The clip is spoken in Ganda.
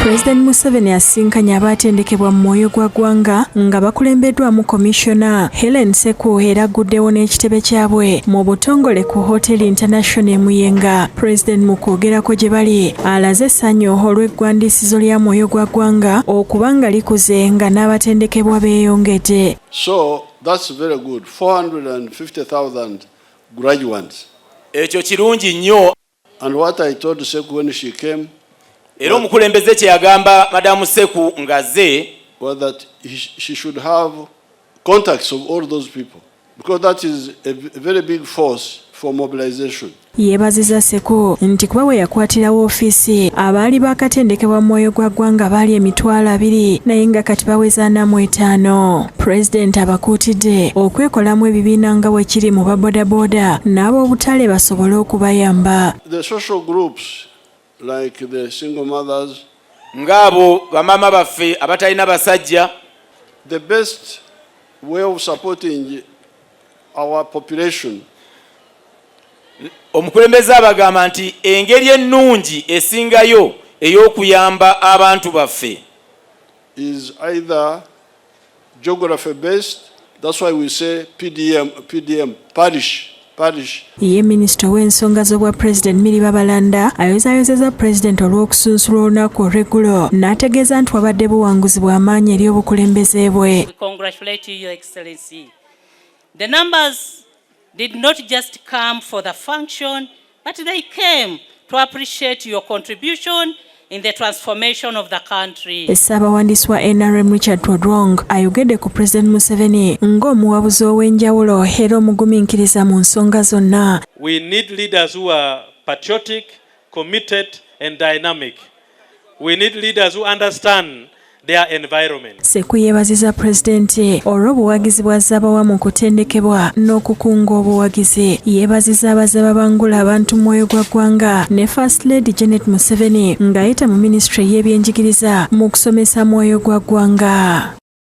Pulezidenti Museveni asinkanye abaatendekebwa mu mwoyo ggwanga nga bakulembeddwamu Commissioner Helen Seku era aguddewo n'ekitebe kyabwe mu butongole ku Hotel International Muyenga. Pulezidenti mu kwogerako gye bali alaze essanyu olw'eggwandiisizo lya mwoyo ggwanga okuba nga likuze nga n'abatendekebwa beeyongedde. So that's very good. 450,000 graduates. Ekyo kirungi nnyo. And what I told Seku when she came, era omukulembeze kye yagamba Madamu Seku ngaze was that she should have contacts of all those people, because that is a very big force for mobilization. Yeebaziza Seku nti kuba we yakwatirawo ofiisi abaali baakatendekebwa mu mwoyo ggwanga baali 2,200 naye nga kati baweza 45. Pulezidenti abakuutidde okwekolamu ebibiina nga bwe kiri mu babodaboda n'ab'obutale basobole okubayamba. The social groups like the single mothers, ngabo bamama baffe abatalina basajja, the best way of supporting our population. Omukulembeze abagamba nti engeri ennungi esingayo ey'okuyamba abantu baffe is either geography based. That's why we say PDM, parish. Ye minisita w'ensonga z'obwa Pulezidenti Miriba Balanda ayozaayozeza Pulezidenti olw'okusunsula olunaku olw'eggulo n'ategeeza nti wabadde buwanguzi bw'amaanyi eri obukulembeze bwe. We congratulate you, Your Excellency. The numbers did not just come for the function, but they came to appreciate your contribution in the transformation of the country. Ssaabawandiisi wa NRM Richard Todrong ayogedde ku Pulezidenti Museveni ng'omuwabuzi ow'enjawulo era omugumiikiriza mu nsonga zonna. We need leaders who are patriotic, committed and dynamic. We need leaders who understand their environment. Seku yeebaziza Pulezidenti olw'obuwagizi bw'azaabawa mu kutendekebwa n'okukunga obuwagizi. Yeebaziza abazze babangula abantu mu mwoyo ggwanga ne First Lady Janet Museveni ng'ayita mu Minisitule y'ebyenjigiriza mu kusomesa mwoyo ggwanga.